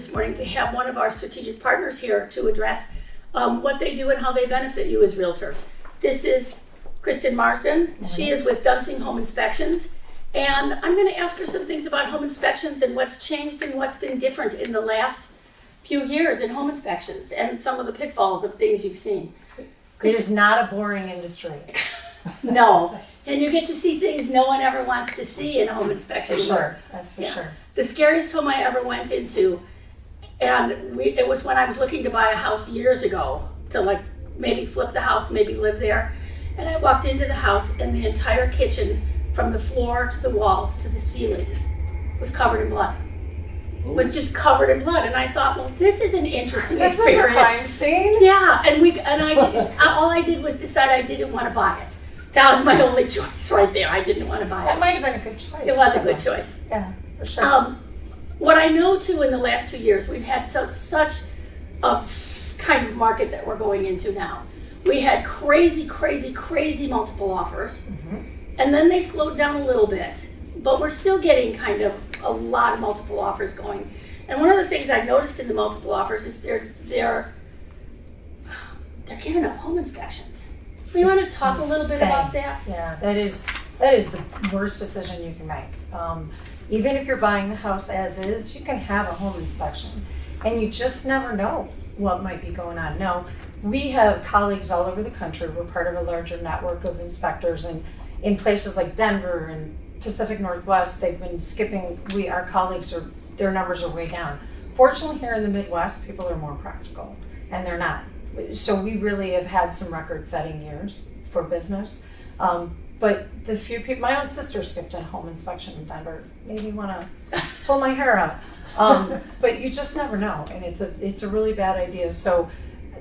this morning to have one of our strategic partners here to address what they do and how they benefit you as realtors. This is Kristin Marsden. She is with Dunsing Home Inspections. And I'm going to ask her some things about home inspections and what's changed and what's been different in the last few years in home inspections and some of the pitfalls of things you've seen. It is not a boring industry. No. And you get to see things no one ever wants to see in home inspection. For sure. That's for sure. The scariest home I ever went into, and it was when I was looking to buy a house years ago to like maybe flip the house, maybe live there. And I walked into the house and the entire kitchen, from the floor to the walls to the ceiling, was covered in blood. Was just covered in blood, and I thought, well, this is an interesting experience. Like a crime scene. Yeah, all I did was decide I didn't want to buy it. That was my only choice right there. I didn't want to buy it. That might have been a good choice. It was a good choice. Yeah, for sure. What I know too, in the last 2 years, we've had such a kind of market that we're going into now. We had crazy multiple offers, and then they slowed down a little bit. But we're still getting kind of a lot of multiple offers going. And one of the things I noticed in the multiple offers is they're giving up home inspections. We want to talk a little bit about that? Yeah, that is the worst decision you can make. Even if you're buying the house as is, you can have a home inspection. And you just never know what might be going on. Now, we have colleagues all over the country. We're part of a larger network of inspectors, and in places like Denver and Pacific Northwest, they've been skipping. Our colleagues their numbers are way down. Fortunately, here in the Midwest, people are more practical, and they're not. So we really have had some record-setting years for business. But the few people, my own sister skipped a home inspection in Denver. Made me want to pull my hair out. But you just never know, and it's a really bad idea. So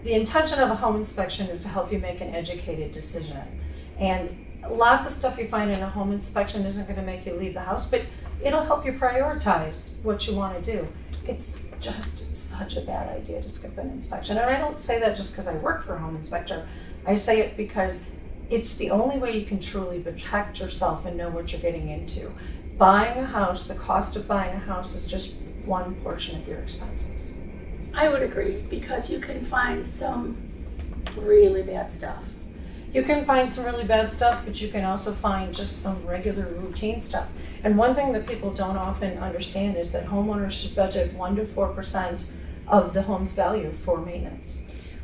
the intention of a home inspection is to help you make an educated decision. And lots of stuff you find in a home inspection isn't going to make you leave the house, but it'll help you prioritize what you want to do. It's just such a bad idea to skip an inspection. And I don't say that just because I work for a home inspector. I say it because it's the only way you can truly protect yourself and know what you're getting into. Buying a house, the cost of buying a house is just one portion of your expenses. I would agree, because you can find some really bad stuff. You can find some really bad stuff, but you can also find just some regular routine stuff. And one thing that people don't often understand is that homeowners should budget 1% to 4% of the home's value for maintenance.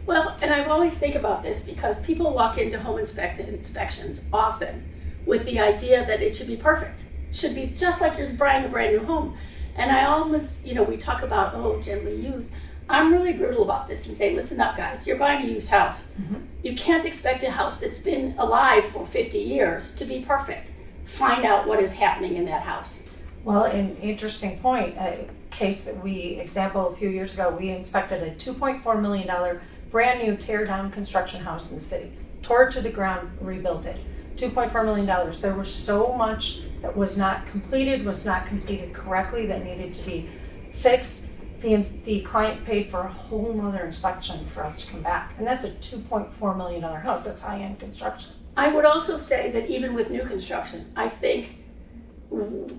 Well, and I always think about this because people walk into home inspections often with the idea that it should be perfect. It should be just like you're buying a brand new home. And I almost, we talk about, gently used. I'm really brutal about this and say, listen up, guys, you're buying a used house. You can't expect a house that's been alive for 50 years to be perfect. Find out what is happening in that house. Well, an interesting point, a case that example a few years ago, we inspected a $2.4 million brand new tear-down construction house in the city. Tore it to the ground, rebuilt it. $2.4 million. There was so much that was not completed correctly, that needed to be fixed. The client paid for a whole other inspection for us to come back. And that's a $2.4 million house. That's high-end construction. I would also say that even with new construction, I think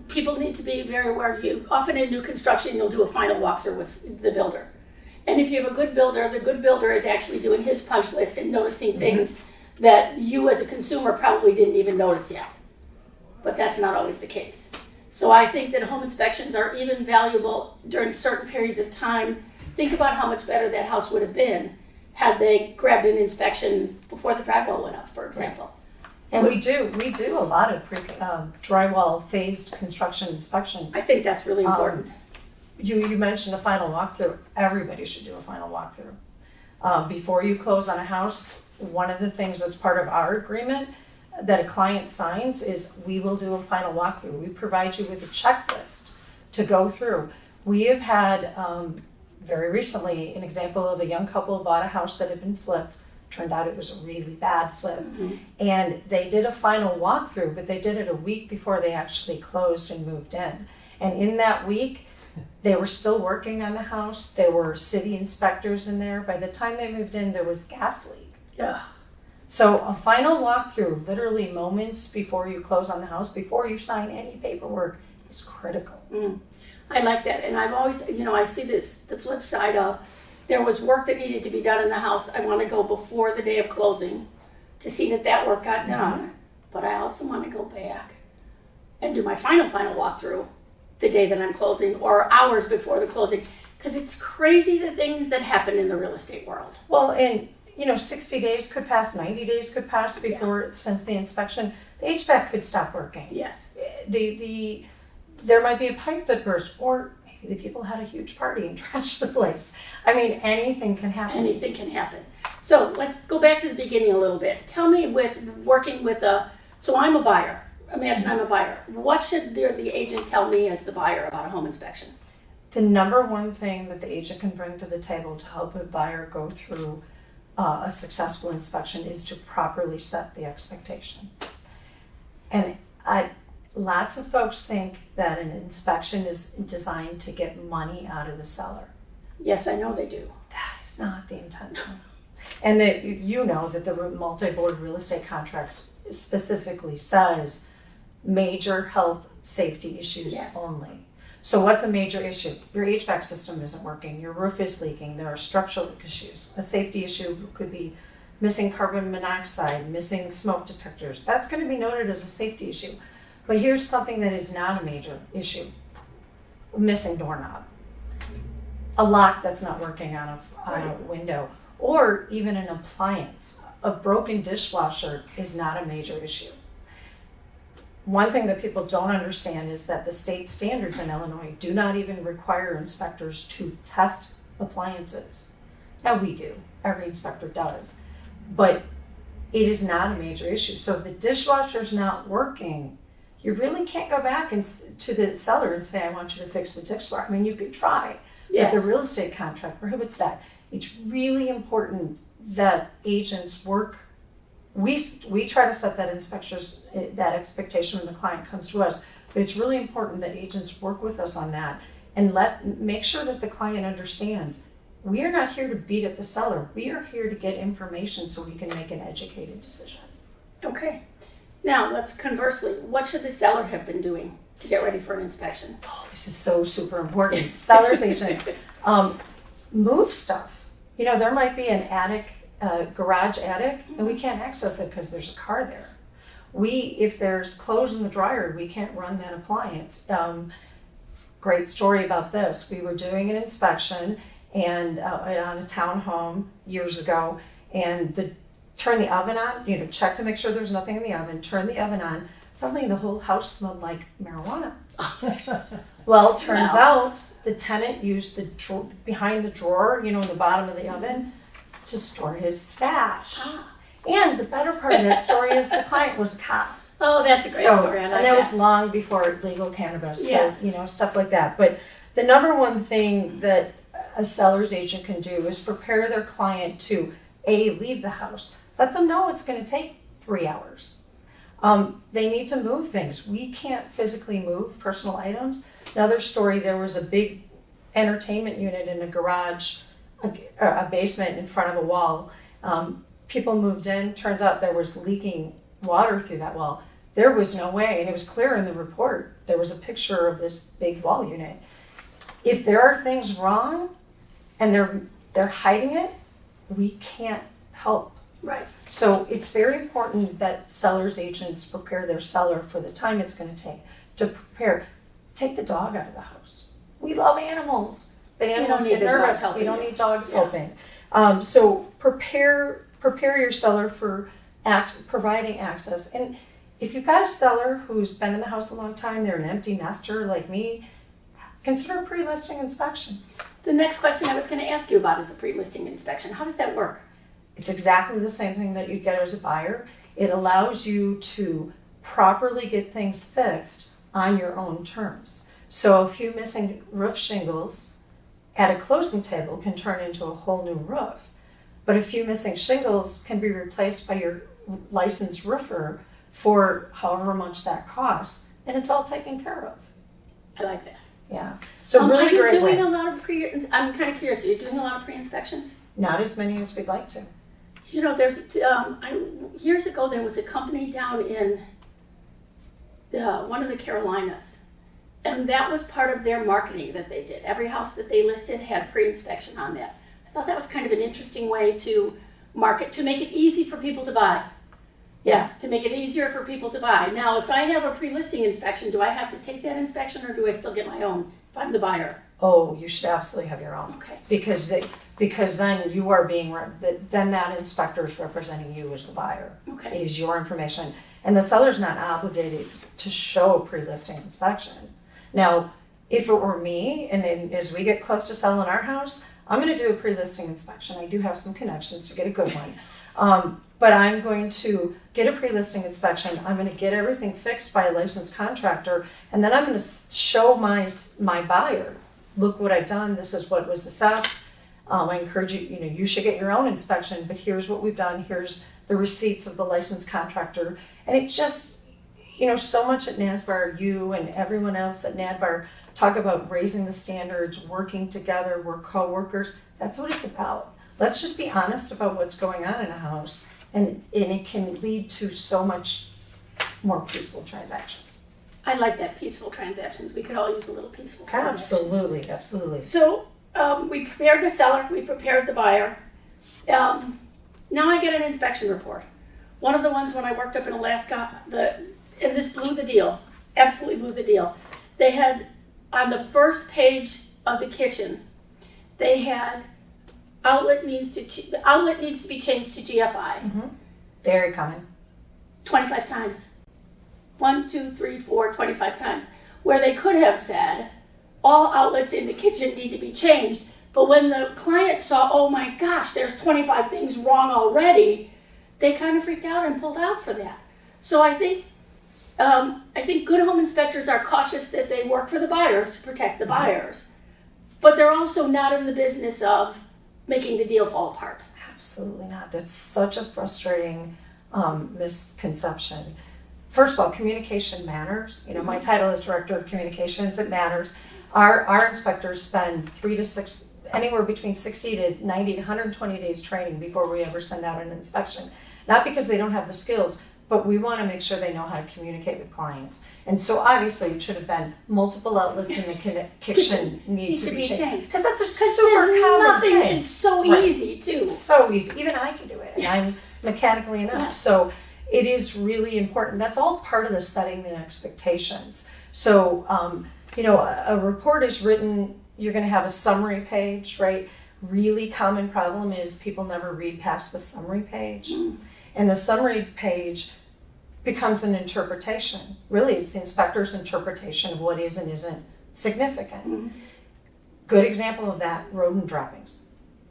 people need to be very aware. Often in new construction, you'll do a final walkthrough with the builder. And if you have a good builder, the good builder is actually doing his punch list and noticing things that you as a consumer probably didn't even notice yet. But that's not always the case. So I think that home inspections are even valuable during certain periods of time. Think about how much better that house would have been had they grabbed an inspection before the drywall went up, for example. And we do a lot of drywall phased construction inspections. I think that's really important. You mentioned a final walkthrough. Everybody should do a final walkthrough. Before you close on a house, one of the things that's part of our agreement that a client signs is we will do a final walkthrough. We provide you with a checklist to go through. We have had very recently an example of a young couple bought a house that had been flipped. Turned out it was a really bad flip. And they did a final walkthrough, but they did it a week before they actually closed and moved in. And in that week, they were still working on the house. There were city inspectors in there. By the time they moved in, there was gas leak. Yeah. So a final walkthrough, literally moments before you close on the house, before you sign any paperwork, is critical. I like that. And I've always, I see this, the flip side of, there was work that needed to be done in the house. I want to go before the day of closing to see that work got done. But I also want to go back and do my final walkthrough the day that I'm closing or hours before the closing. Because it's crazy the things that happen in the real estate world. Well, and 60 days could pass, 90 days could pass before, since the inspection, the HVAC could stop working. Yes. There might be a pipe that burst, or maybe the people had a huge party and trashed the place. I mean, anything can happen. Anything can happen. So let's go back to the beginning a little bit. Tell me, with working with so I'm a buyer. Imagine I'm a buyer. What should the agent tell me as the buyer about a home inspection? The number one thing that the agent can bring to the table to help a buyer go through a successful inspection is to properly set the expectation. And lots of folks think that an inspection is designed to get money out of the seller. Yes, I know they do. That is not the intention. And that that the multi-board real estate contract specifically says major health safety issues only. So what's a major issue? Your HVAC system isn't working, your roof is leaking, there are structural issues. A safety issue could be missing carbon monoxide, missing smoke detectors. That's going to be noted as a safety issue. But here's something that is not a major issue. Missing doorknob. A lock that's not working on a window. Or even an appliance. A broken dishwasher is not a major issue. One thing that people don't understand is that the state standards in Illinois do not even require inspectors to test appliances. Now we do. Every inspector does. But it is not a major issue. So if the dishwasher is not working, you really can't go back to the seller and say, I want you to fix the dishwasher. I mean, you could try, but the real estate contract prohibits that. It's really important that agents work. We try to set that expectation when the client comes to us, but it's really important that agents work with us on that and make sure that the client understands we are not here to beat up the seller. We are here to get information so we can make an educated decision. Okay. Now, conversely, what should the seller have been doing to get ready for an inspection? Oh, this is so super important. Sellers agents, move stuff. There might be an attic, garage attic, and we can't access it because there's a car there. If there's clothes in the dryer, we can't run that appliance. Great story about this. We were doing an inspection and on a townhome years ago, and turn the oven on, check to make sure there's nothing in the oven, turn the oven on, suddenly the whole house smelled like marijuana. Well, it turns out the tenant used behind the drawer, in the bottom of the oven, to store his stash. And the better part of that story is the client was a cop. Oh, that's a great story. And that was long before legal cannabis, so, stuff like that. But the number one thing that a seller's agent can do is prepare their client to, leave the house. Let them know it's going to take 3 hours. They need to move things. We can't physically move personal items. Another story, there was a big entertainment unit in a garage, a basement in front of a wall. People moved in. Turns out there was leaking water through that wall. There was no way, and it was clear in the report. There was a picture of this big wall unit. If there are things wrong and they're hiding it, we can't help. Right. So it's very important that sellers agents prepare their seller for the time it's going to take to prepare. Take the dog out of the house. We love animals, but animals get nervous. We don't need dogs helping. So prepare your seller for providing access. And if you've got a seller who's been in the house a long time, they're an empty nester like me, consider a pre-listing inspection. The next question I was going to ask you about is a pre-listing inspection. How does that work? It's exactly the same thing that you'd get as a buyer. It allows you to properly get things fixed on your own terms. So a few missing roof shingles at a closing table can turn into a whole new roof. But a few missing shingles can be replaced by your licensed roofer for however much that costs, and it's all taken care of. I like that. Yeah. So really great. Are you doing way. a lot of I'm kind of curious. Are you doing a lot of pre-inspections? Not as many as we'd like to. There's years ago there was a company down in one of the Carolinas, And that was part of their marketing that they did. Every house that they listed had pre-inspection on that. I thought that was kind of an interesting way to market, to make it easy for people to buy. Yes, to make it easier for people to buy. Now, if I have a pre-listing inspection, do I have to take that inspection, or do I still get my own if I'm the buyer? Oh, you should absolutely have your own. Okay. Because then you are then that inspector is representing you as the buyer. Okay. It is your information. And the seller's not obligated to show a pre-listing inspection. Now, if it were me, and then as we get close to selling our house, I'm going to do a pre-listing inspection. I do have some connections to get a good one. But I'm going to get a pre-listing inspection. I'm going to get everything fixed by a licensed contractor. And then I'm going to show my buyer, look what I've done. This is what was assessed. I encourage you, you should get your own inspection, but here's what we've done. Here's the receipts of the licensed contractor. And it just, so much at NSBAR, you and everyone else at NSBAR talk about raising the standards, working together, we're co-workers. That's what it's about. Let's just be honest about what's going on in a house, and it can lead to so much more peaceful transactions. I like that, peaceful transactions. We could all use a little peaceful transaction. Absolutely. So we prepared the seller, we prepared the buyer. Now I get an inspection report. One of the ones when I worked up in Alaska, and this blew the deal, absolutely blew the deal. They had, on the first page of the kitchen, they had the outlet needs to be changed to GFI. Mm-hmm. Very common. 25 times. 1, 2, 3, 4, 25 times. Where they could have said, all outlets in the kitchen need to be changed. But when the client saw, oh my gosh, there's 25 things wrong already, they kind of freaked out and pulled out for that. So I think good home inspectors are cautious that they work for the buyers to protect the buyers. But they're also not in the business of making the deal fall apart. Absolutely not. That's such a frustrating misconception. First of all, communication matters. My title is Director of Communications. It matters. Our inspectors spend 3 to 6, anywhere between 60 to 90 to 120 days training before we ever send out an inspection. Not because they don't have the skills, but we want to make sure they know how to communicate with clients. And so obviously it should have been multiple outlets in the kitchen need to be changed. Because that's a super common thing. It's so easy too. So easy. Even I can do it. And I'm mechanically enough. Yeah. So it is really important. That's all part of the setting the expectations. So, a report is written, you're going to have a summary page, right? Really common problem is people never read past the summary page. Mm. And the summary page becomes an interpretation. Really, it's the inspector's interpretation of what is and isn't significant. Mm-hmm. Good example of that, rodent droppings.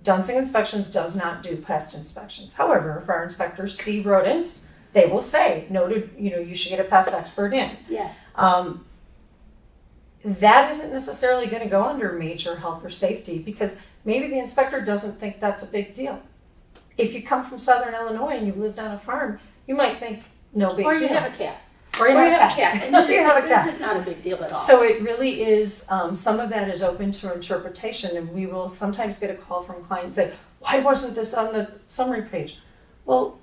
Dunsing Inspections does not do pest inspections. However, if our inspectors see rodents, they will say, noted, you should get a pest expert in. Yes. That isn't necessarily going to go under major health or safety because maybe the inspector doesn't think that's a big deal. If you come from Southern Illinois and you lived on a farm, you might think, no big deal. Or you have a cat. Or you have a cat. And you have a cat. This is not a big deal at all. So it really is, some of that is open to interpretation, and we will sometimes get a call from clients that, why wasn't this on the summary page? Well,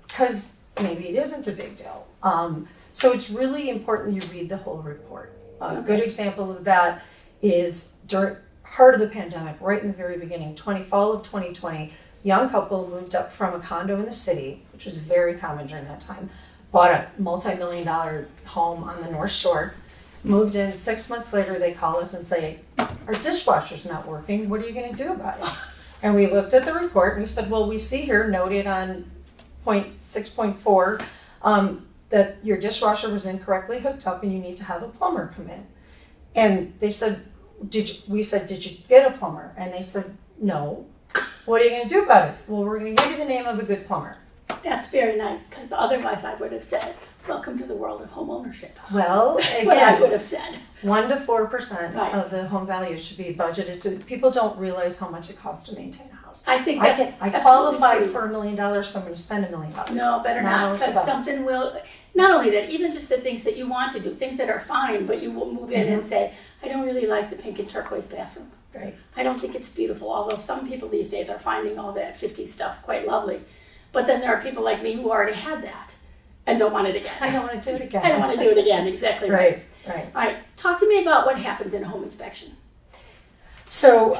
because maybe it isn't a big deal. So it's really important you read the whole report. A good example of that is during heart of the pandemic, right in the very beginning, fall of 2020, young couple moved up from a condo in the city, which was very common during that time, bought a multi-million-dollar home on the North Shore, moved in. 6 months later, they call us and say, our dishwasher's not working. What are you going to do about it? And we looked at the report and we said, well, we see here noted on point 6.4 that your dishwasher was incorrectly hooked up and you need to have a plumber come in. And they said, did you get a plumber? And they said, no. What are you going to do about it? Well, we're going to give you the name of a good plumber. That's very nice, because otherwise I would have said, welcome to the world of home ownership. Well, that's again, what I would have said. 1 to 4% of the home value should be budgeted. People don't realize how much it costs to maintain a house. I think that's I qualified for $1 million, so I'm going to spend $1 million. No, better not, because something will. Not only that, even just the things that you want to do, things that are fine, but you will move in and say, I don't really like the pink and turquoise bathroom. Right. I don't think it's beautiful, although some people these days are finding all that 50s stuff quite lovely. But then there are people like me who already had that. and don't want it again. I don't want to do it again. I don't want to do it again, exactly. Right. All right, talk to me about what happens in a home inspection. So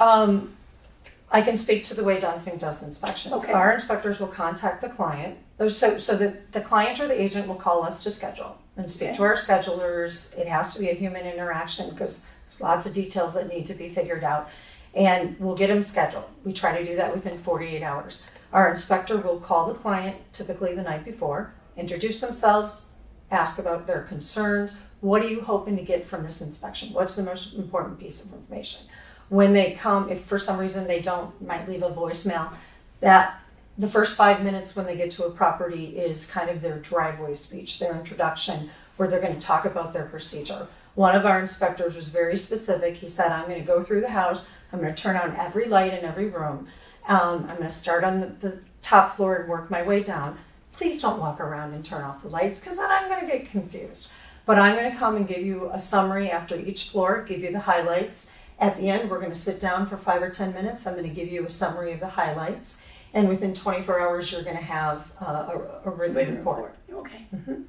I can speak to the way Dunsing does inspections. Okay. Our inspectors will contact the client. So the client or the agent will call us to schedule and speak to our schedulers. It has to be a human interaction because there's lots of details that need to be figured out. And we'll get them scheduled. We try to do that within 48 hours. Our inspector will call the client typically the night before, introduce themselves, ask about their concerns. What are you hoping to get from this inspection? What's the most important piece of information? When they come, if for some reason they don't, might leave a voicemail, that the first 5 minutes when they get to a property is kind of their driveway speech, their introduction, where they're going to talk about their procedure. One of our inspectors was very specific. He said, I'm going to go through the house. I'm going to turn on every light in every room. I'm going to start on the top floor and work my way down. Please don't walk around and turn off the lights because then I'm going to get confused. But I'm going to come and give you a summary after each floor, give you the highlights. At the end, we're going to sit down for 5 or 10 minutes. I'm going to give you a summary of the highlights. And within 24 hours, you're going to have a written report. Okay. Mm-hmm.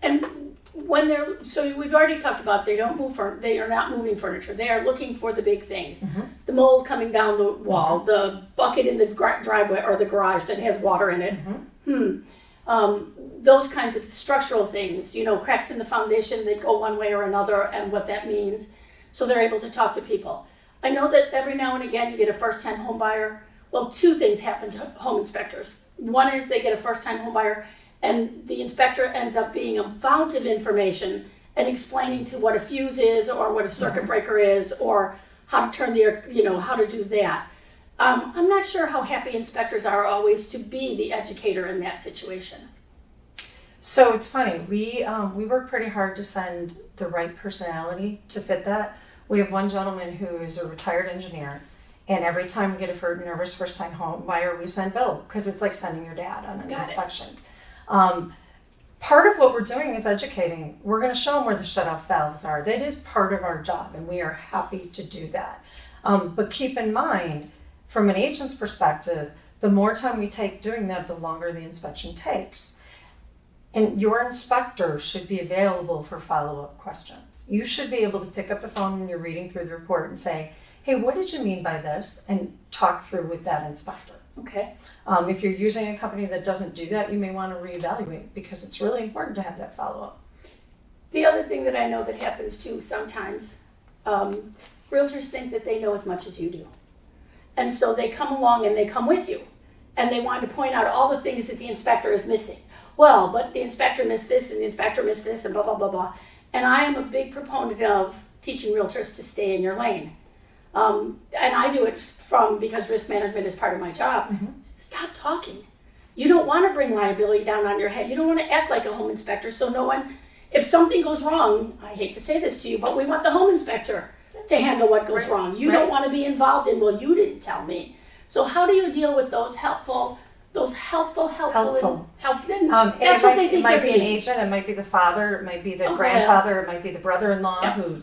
And when so we've already talked about they are not moving furniture. They are looking for the big things. Mm-hmm. The mold coming down the wall, the bucket in the driveway or the garage that has water in it. Mm-hmm. Those kinds of structural things, cracks in the foundation that go one way or another and what that means. So they're able to talk to people. I know that every now and again you get a first-time home buyer. Well, two things happen to home inspectors. One is they get a first-time home buyer and the inspector ends up being a fount of information and explaining to what a fuse is or what a circuit breaker is or how to turn how to do that. I'm not sure how happy inspectors are always to be the educator in that situation. So it's funny, we work pretty hard to send the right personality to fit that. We have one gentleman who is a retired engineer, and every time we get a nervous first-time home buyer, we send Bill, because it's like sending your dad on an inspection. Part of what we're doing is educating. We're going to show them where the shut-off valves are. That is part of our job, and we are happy to do that. But keep in mind, from an agent's perspective, the more time we take doing that, the longer the inspection takes. And your inspector should be available for follow-up questions. You should be able to pick up the phone when you're reading through the report and say, hey, what did you mean by this? And talk through with that inspector. Okay. If you're using a company that doesn't do that, you may want to reevaluate because it's really important to have that follow-up. The other thing that I know that happens too sometimes, realtors think that they know as much as you do. And so they come along and they come with you and they want to point out all the things that the inspector is missing. Well, but the inspector missed this and the inspector missed this and blah, blah, blah, blah. And I am a big proponent of teaching realtors to stay in your lane. And I do it because risk management is part of my job. Mm-hmm. Stop talking. You don't want to bring liability down on your head. You don't want to act like a home inspector. So no one, if something goes wrong, I hate to say this to you, but we want the home inspector to handle what goes wrong. You don't want to be involved in, well, you didn't tell me. So how do you deal with those helpful. It might be an agent, it might be the father, it might be the grandfather, it might be the brother-in-law who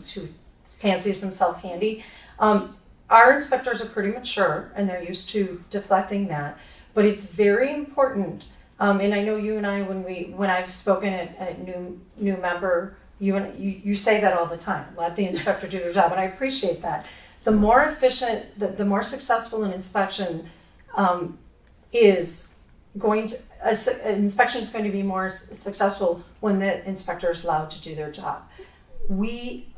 fancies himself handy. Our inspectors are pretty mature and they're used to deflecting that, but it's very important. And I know you and I, when I've spoken at new member, you say that all the time. Let the inspector do their job, and I appreciate that. The more efficient, the more successful an inspection is going to, an inspection is going to be more successful when the inspector is allowed to do their job. We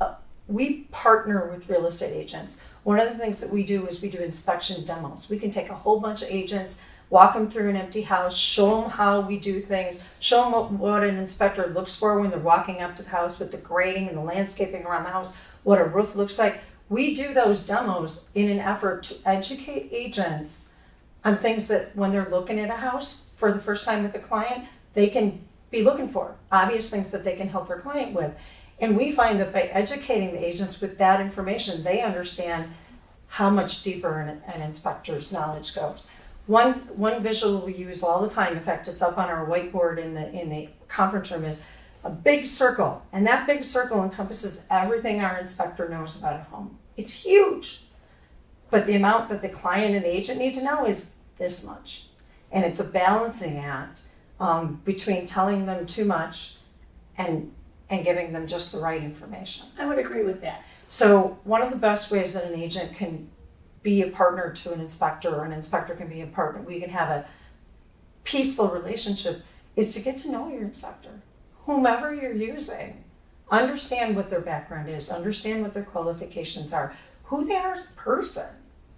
partner with real estate agents. One of the things that we do is we do inspection demos. We can take a whole bunch of agents, walk them through an empty house, show them how we do things, show them what an inspector looks for when they're walking up to the house with the grading and the landscaping around the house, what a roof looks like. We do those demos in an effort to educate agents on things that when they're looking at a house for the first time with a client, they can be looking for, obvious things that they can help their client with. And we find that by educating the agents with that information, they understand how much deeper an inspector's knowledge goes. One visual we use all the time, in fact, it's up on our whiteboard in the conference room, is a big circle. And that big circle encompasses everything our inspector knows about a home. It's huge. But the amount that the client and the agent need to know is this much. And it's a balancing act between telling them too much and giving them just the right information. I would agree with that. So one of the best ways that an agent can be a partner to an inspector, or an inspector can be a partner, we can have a peaceful relationship, is to get to know your inspector. Whomever you're using, understand what their background is, understand what their qualifications are, who they are as a person.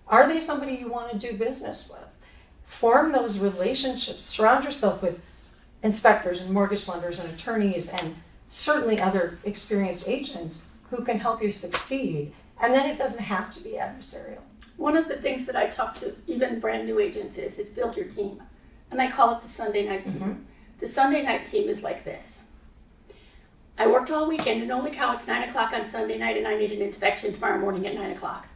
Are they somebody you want to do business with? Form those relationships. Surround yourself with inspectors and mortgage lenders and attorneys and certainly other experienced agents who can help you succeed. And then it doesn't have to be adversarial. One of the things that I talk to even brand new agents is build your team. And I call it the Sunday night team. Mm-hmm. The Sunday night team is like this. I worked all weekend, and holy cow, it's 9 o'clock on Sunday night and I need an inspection tomorrow morning at 9 o'clock.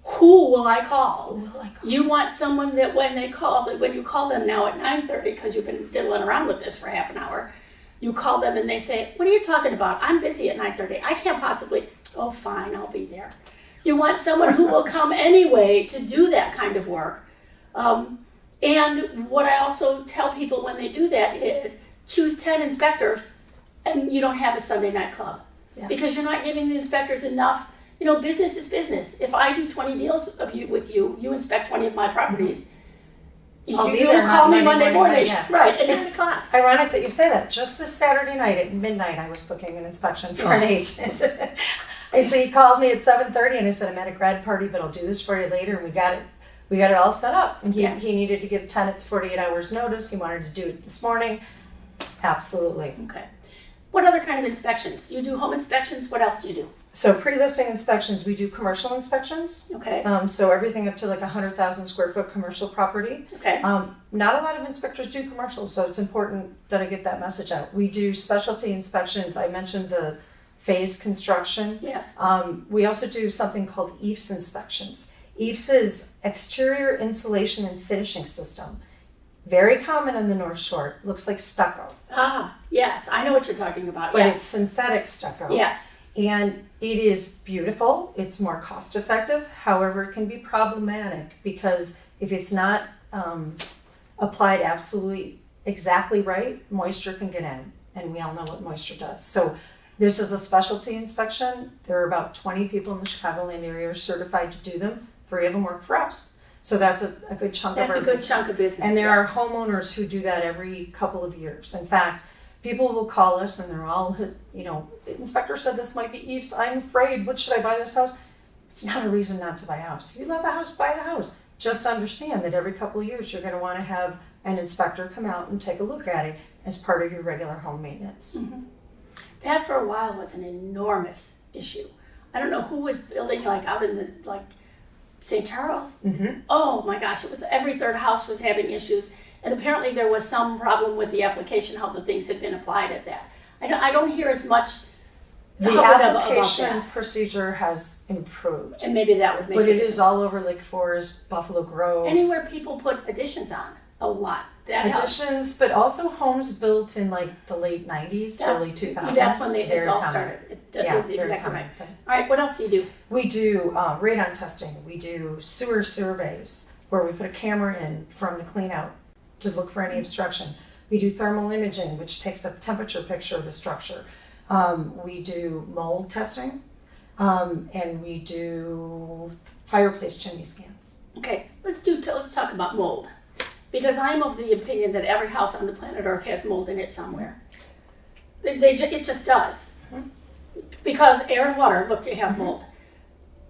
Who will I call? You want someone that when you call them now at 9:30, because you've been diddling around with this for half an hour, you call them and they say, what are you talking about? I'm busy at 9:30. I can't possibly. Oh, fine, I'll be there. You want someone who will come anyway to do that kind of work. And what I also tell people when they do that is choose 10 inspectors and you don't have a Sunday night club. Yeah. Because you're not giving the inspectors enough. Business is business. If I do 20 deals with you, you inspect 20 of my properties. You'll call me Monday morning. Right, at 9 o'clock. Ironic that you say that. Just this Saturday night at midnight, I was booking an inspection for an agent. He called me at 7:30 and I said, I'm at a grad party, but I'll do this for you later. And we got it all set up. And he needed to give tenants 48 hours notice. He wanted to do it this morning. Absolutely. Okay. What other kind of inspections? You do home inspections. What else do you do? So pre-listing inspections, we do commercial inspections. Okay. So everything up to like 100,000 square foot commercial property. Okay. Not a lot of inspectors do commercial, so it's important that I get that message out. We do specialty inspections. I mentioned the phase construction. Yes. We also do something called EIFS inspections. EIFS is exterior insulation and finishing system. Very common in the North Shore. Looks like stucco. Ah, yes. I know what you're talking about. But it's synthetic stucco. Yes. And it is beautiful. It's more cost effective. However, it can be problematic because if it's not applied absolutely exactly right, moisture can get in. And we all know what moisture does. So this is a specialty inspection. There are about 20 people in the Chicagoland area certified to do them. 3 of them work for us. So that's a good chunk of our business. That's a good chunk of business. And there are homeowners who do that every couple of years. In fact, people will call us and they're all, the inspector said this might be EIFS. I'm afraid. What should I buy this house? It's not a reason not to buy a house. If you love the house, buy the house. Just understand that every couple of years you're going to want to have an inspector come out and take a look at it as part of your regular home maintenance. Mm-hmm. That for a while was an enormous issue. I don't know who was building out in the St. Charles. Mm-hmm. Oh my gosh, it was every third house was having issues. And apparently there was some problem with the application, how the things had been applied at that. I don't hear as much. The application procedure has improved. And maybe that would make But it is all over Lake Forest, Buffalo Grove. Anywhere people put additions on, a lot. That additions, helps. But also homes built in the late 90s, early 2000s. That's when it all started. Exactly right. All right, what else do you do? We do radon testing. We do sewer surveys where we put a camera in from the clean out to look for any obstruction. We do thermal imaging, which takes a temperature picture of the structure. We do mold testing, and we do fireplace chimney scans. Okay, let's talk about mold, because I'm of the opinion that every house on the planet Earth has mold in it somewhere. It just does, because air and water, look, you have mold.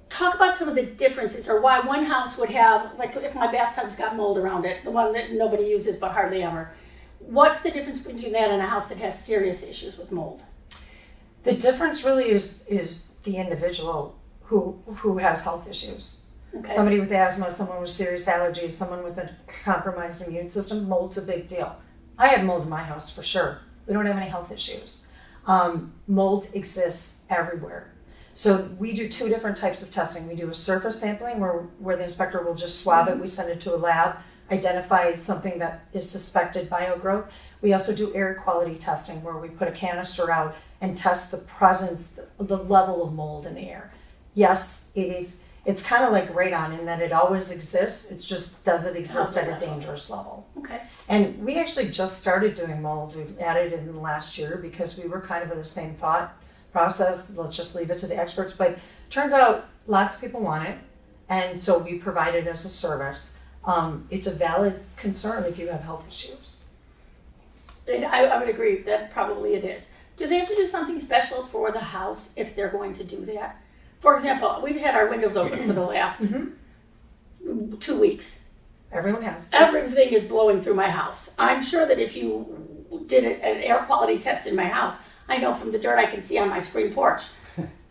Talk about some of the differences, or why one house would have, if my bathtub's got mold around it, the one that nobody uses but hardly ever. What's the difference between that and a house that has serious issues with mold? The difference really is the individual who has health issues. Okay. Somebody with asthma, someone with serious allergies, someone with a compromised immune system, mold's a big deal. I have mold in my house for sure. We don't have any health issues. Mold exists everywhere. So we do 2 different types of testing. We do a surface sampling where the inspector will just swab it. We send it to a lab, identify something that is suspected biogrowth. We also do air quality testing where we put a canister out and test the presence, the level of mold in the air. Yes, it It's kind of like radon in that it always exists. It's just, does it exist at a dangerous level? Okay. And we actually just started doing mold. We've added it in the last year because we were kind of in the same thought process. Let's just leave it to the experts. But turns out lots of people want it. And so we provide it as a service. It's a valid concern if you have health issues. And I would agree that probably it is. Do they have to do something special for the house if they're going to do that? For example, we've had our windows open for the last 2 weeks. Everyone has. Everything is blowing through my house. I'm sure that if you did an air quality test in my house, I know from the dirt I can see on my screen porch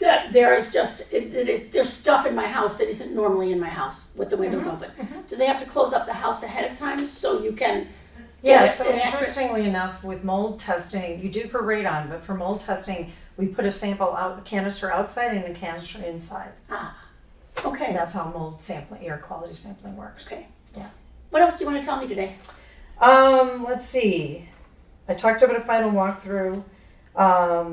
that there is just, there's stuff in my house that isn't normally in my house with the windows open. Do they have to close up the house ahead of time so you can Yeah, so interestingly enough, with mold testing, you do for radon, but for mold testing, we put a sample out, a canister outside and a canister inside. Ah, okay. And that's how mold sampling, air quality sampling works. Okay. Yeah. What else do you want to tell me today? Let's see. I talked about a final walkthrough. I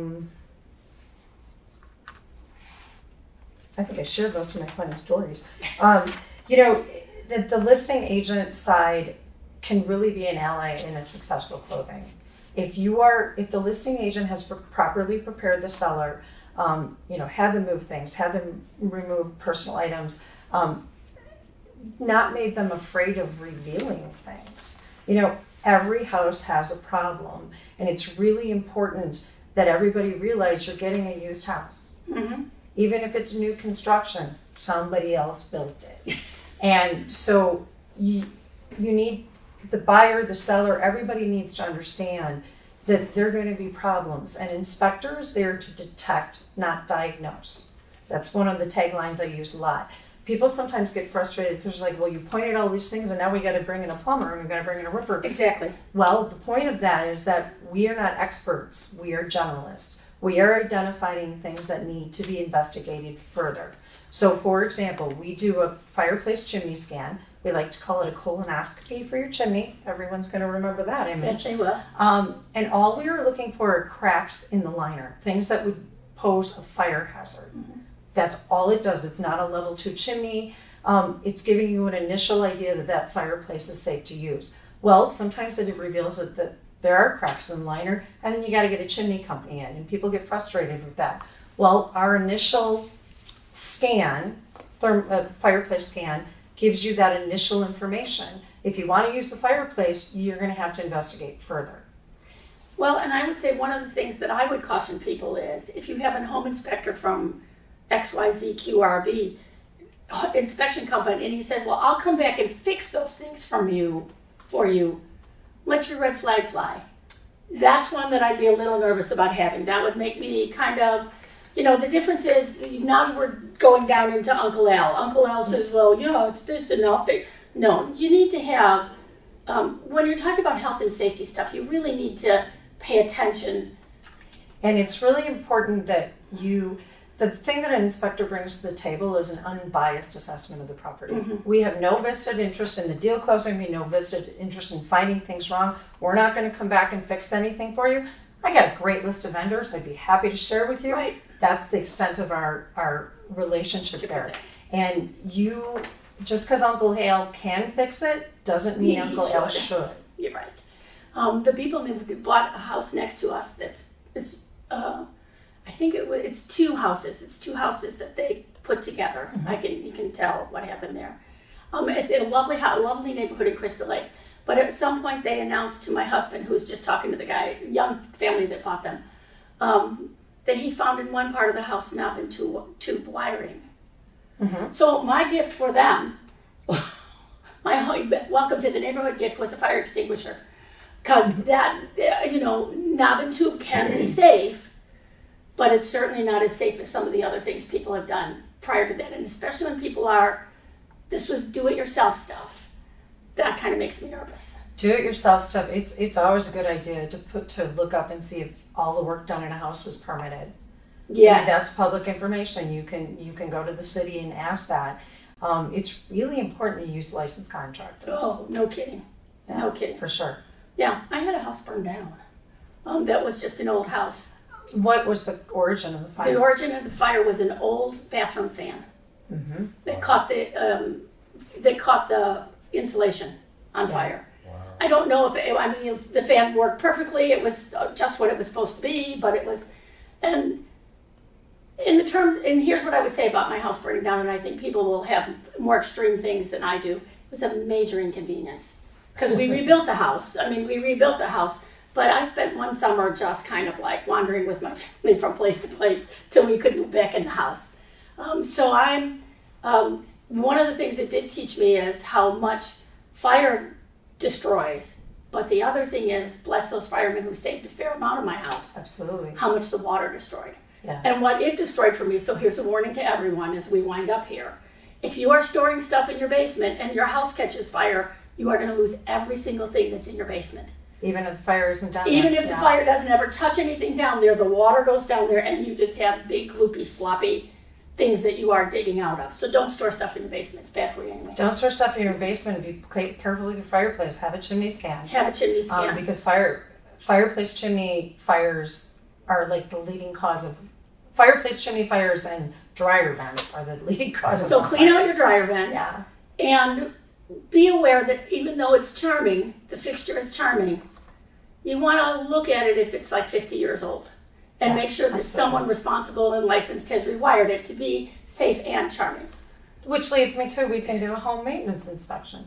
think I shared most of my funny stories. The listing agent side can really be an ally in a successful closing. If the listing agent has properly prepared the seller, had them move things, had them remove personal items, not made them afraid of revealing things. Every house has a problem, and it's really important that everybody realize you're getting a used house. Mm-hmm. Even if it's new construction, somebody else built it. And so you need the buyer, the seller, everybody needs to understand that there are going to be problems. And inspectors, they're to detect, not diagnose. That's one of the taglines I use a lot. People sometimes get frustrated because they're like, well, you pointed all these things and now we got to bring in a plumber and we got to bring in a roofer. Exactly. Well, the point of that is that we are not experts. We are generalists. We are identifying things that need to be investigated further. So, for example, we do a fireplace chimney scan. We like to call it a colonoscopy for your chimney. Everyone's going to remember that image. Yes, they will. And all we are looking for are cracks in the liner, things that would pose a fire hazard. Mm-hmm. That's all it does. It's not a level 2 chimney. It's giving you an initial idea that fireplace is safe to use. Well, sometimes it reveals that there are cracks in the liner, and then you got to get a chimney company in, and people get frustrated with that. Well, our initial scan, fireplace scan, gives you that initial information. If you want to use the fireplace, you're going to have to investigate further. Well, and I would say one of the things that I would caution people is if you have a home inspector from XYZQRB inspection company, and he said, well, I'll come back and fix those things for you, let your red flag fly. That's one that I'd be a little nervous about having. That would make me kind of, the difference is now we're going down into Uncle Al. Uncle Al says, well, it's this and I'll fix. No, you need to have, when you're talking about health and safety stuff, you really need to pay attention. And it's really important that the thing that an inspector brings to the table is an unbiased assessment of the property. Mm-hmm. We have no vested interest in the deal closing. We have no vested interest in finding things wrong. We're not going to come back and fix anything for you. I got a great list of vendors I'd be happy to share with you. Right. That's the extent of our relationship there. And just because Uncle Hale can fix it doesn't mean Uncle Al should. You're right. The people who bought a house next to us I think it's 2 houses. It's 2 houses that they put together. Mm-hmm. You can tell what happened there. It's a lovely neighborhood in Crystal Lake. But at some point they announced to my husband, who was just talking to the guy, young family that bought them, that he found in one part of the house knob and tube wiring. Mm-hmm. So my gift for them, my welcome to the neighborhood gift, was a fire extinguisher. Because that, knob and tube can be safe, but it's certainly not as safe as some of the other things people have done prior to that. And especially when people this was do-it-yourself stuff. That kind of makes me nervous. Do-it-yourself stuff, it's always a good idea to look up and see if all the work done in a house was permitted. Yes. That's public information. You can go to the city and ask that. It's really important to use licensed contractors. Oh, no kidding. Yeah, no kidding. For sure. Yeah, I had a house burned down. That was just an old house. What was the origin of the fire? The origin of the fire was an old bathroom fan. that caught the insulation on fire. Wow. I don't know if the fan worked perfectly. It was just what it was supposed to be, but it was, and here's what I would say about my house burning down, and I think people will have more extreme things than I do. It was a major inconvenience because we rebuilt the house. But I spent one summer just kind of like wandering with my family from place to place till we could move back in the house. One of the things it did teach me is how much fire destroys. But the other thing is, bless those firemen who saved a fair amount of my house. Absolutely. How much the water destroyed. Yeah. And what it destroyed for me, so here's a warning to everyone as we wind up here. If you are storing stuff in your basement and your house catches fire, you are going to lose every single thing that's in your basement. Even if the fire isn't down there. Even if the fire doesn't ever touch anything down there, the water goes down there and you just have big, gloopy, sloppy things that you are digging out of. So don't store stuff in the basement. It's bad for you anyway. Don't store stuff in your basement. If you play careful with your fireplace, have a chimney scan. Have a chimney scan. Because fireplace chimney fires are like the leading cause of fireplace chimney fires, and dryer vents are the leading cause So of clean out fires. your dryer vents. Yeah. And be aware that even though it's charming, the fixture is charming, you want to look at it if it's like 50 years old. And make sure that someone responsible and licensed has rewired it to be safe and charming. Which leads me to, we can do a home maintenance inspection.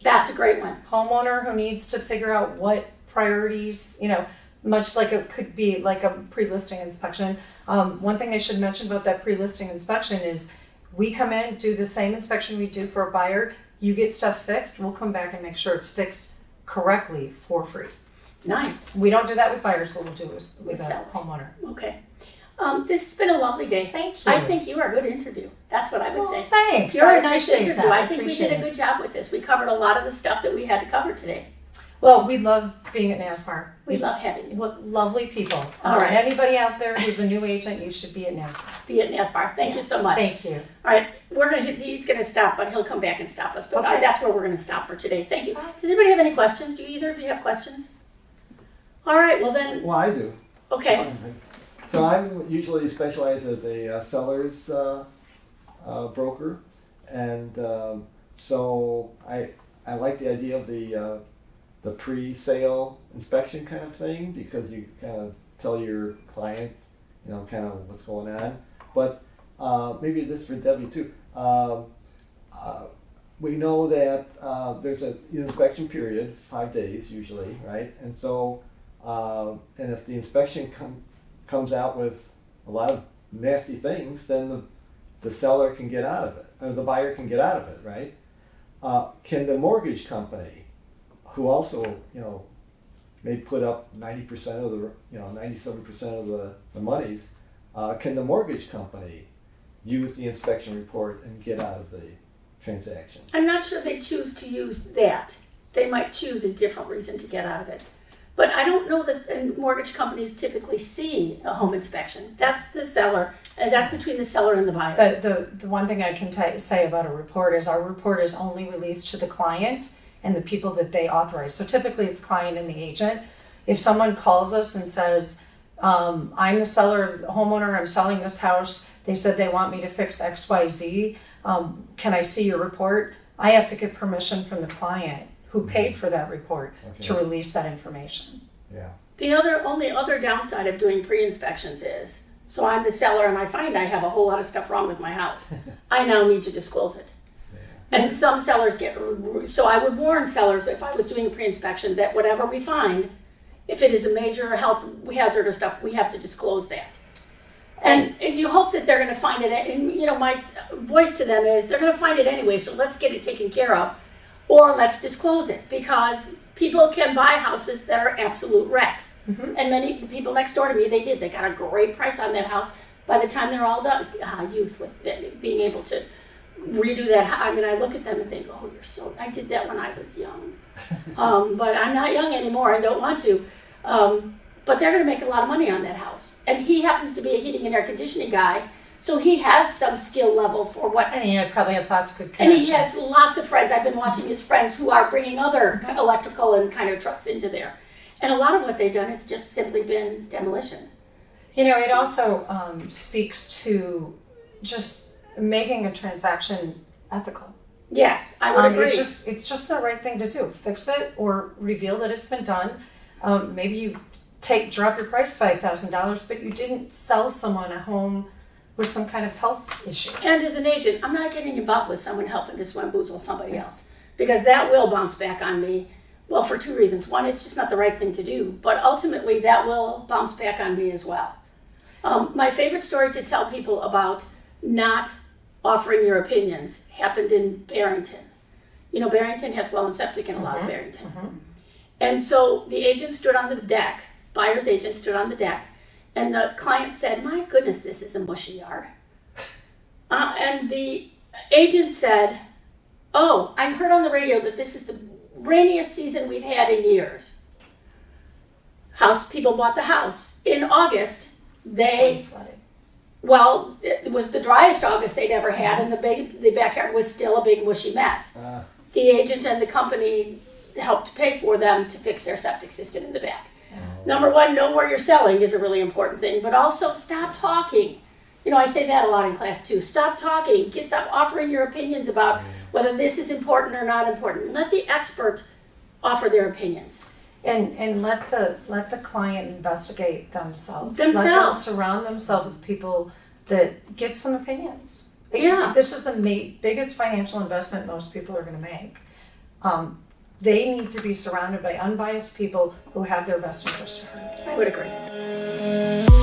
That's a great one. Homeowner who needs to figure out what priorities, much like it could be like a pre-listing inspection. One thing I should mention about that pre-listing inspection is we come in, do the same inspection we do for a buyer. You get stuff fixed, we'll come back and make sure it's fixed correctly for free. Nice. We don't do that with buyers, but we'll do it with a sellers. homeowner. Okay. This has been a lovely day. Thank you. I think you are a good interview. That's what I would say. Thanks. You're I a nice appreciate interview. that. I think we did a good job with this. We covered a lot of the stuff that we had to cover today. Well, we love being at NSBAR. We love having you. With lovely people. All right. Anybody out there who's a new agent, you should be at NSBAR. Be at NSBAR. Thank you so much. Thank you. All right, he's going to stop, but he'll come back and stop us. But Okay. that's where we're going to stop for today. Thank you. Does anybody have any questions? Do either of you have questions? All right, well then, Well, I do. okay. So I'm usually specialized as a seller's broker, and so I like the idea of the pre-sale inspection kind of thing, because you kind of tell your client, kind of what's going on. But maybe this is for Debbie too. We know that there's an inspection period, 5 days usually, right? And so, and if the inspection comes out with a lot of nasty things, then the seller can get out of it, or the buyer can get out of it, right? Can the mortgage company, who also, may put up 90% of the, 97% of the monies, can the mortgage company use the inspection report and get out of the transaction? I'm not sure they choose to use that. They might choose a different reason to get out of it. But I don't know that mortgage companies typically see a home inspection. That's the seller, and that's between the seller and the buyer. The one thing I can say about a report is our report is only released to the client and the people that they authorize. So typically it's client and the agent. If someone calls us and says, I'm the seller, the homeowner, I'm selling this house, they said they want me to fix XYZ, can I see your report? I have to get permission from the client who paid for that report to release that information. Yeah. The only other downside of doing pre-inspections is, so I'm the seller and I find I have a whole lot of stuff wrong with my house. I now need to disclose it. Yeah. And some sellers so I would warn sellers if I was doing a pre-inspection that whatever we find, if it is a major health hazard or stuff, we have to disclose that. And you hope that they're going to find it, and my voice to them is, they're going to find it anyway, so let's get it taken care of. Or let's disclose it, because people can buy houses that are absolute wrecks. Mm-hmm. And many people next door to me, they did. They got a great price on that house. By the time they're all done, youth with being able to redo that. I mean, I look at them and think, oh, I did that when I was young. But I'm not young anymore. I don't want to. But they're going to make a lot of money on that house. And he happens to be a heating and air conditioning guy. So he has some skill level for what... And he probably has lots of good connections. connections. And he has lots of friends. I've been watching his friends who are bringing other electrical and kind of trucks into there. And a lot of what they've done has just simply been demolition. It also speaks to just making a transaction ethical. Yes, I would agree. It's just the right thing to do. Fix it or reveal that it's been done. Maybe you drop your price $5,000, but you didn't sell someone a home with some kind of health issue. And as an agent, I'm not getting involved with someone helping to swamboozle somebody else, because that will bounce back on me. Well, for two reasons. One, it's just not the right thing to do, but ultimately that will bounce back on me as well. My favorite story to tell people about not offering your opinions happened in Barrington. You know, Barrington has well and septic in a lot of Barrington. And so the agent stood on the deck, buyer's agent stood on the deck, and the client said, "My goodness, this is a mushy yard." And the agent said, "Oh, I heard on the radio that this is the rainiest season we've had in years." People bought the house. In August, it was the driest August they'd ever had, and the backyard was still a big mushy mess. The agent and the company helped pay for them to fix their septic system in the back. Number one, know where you're selling is a really important thing, but also stop talking. You know, I say that a lot in class too. Stop talking. Stop offering your opinions about whether this is important or not important. Let the expert offer their opinions. And let the client investigate themselves. Let them surround themselves with people that get some opinions. Yeah. This is the biggest financial investment most people are going to make. They need to be surrounded by unbiased people who have their best interests at heart. I would agree.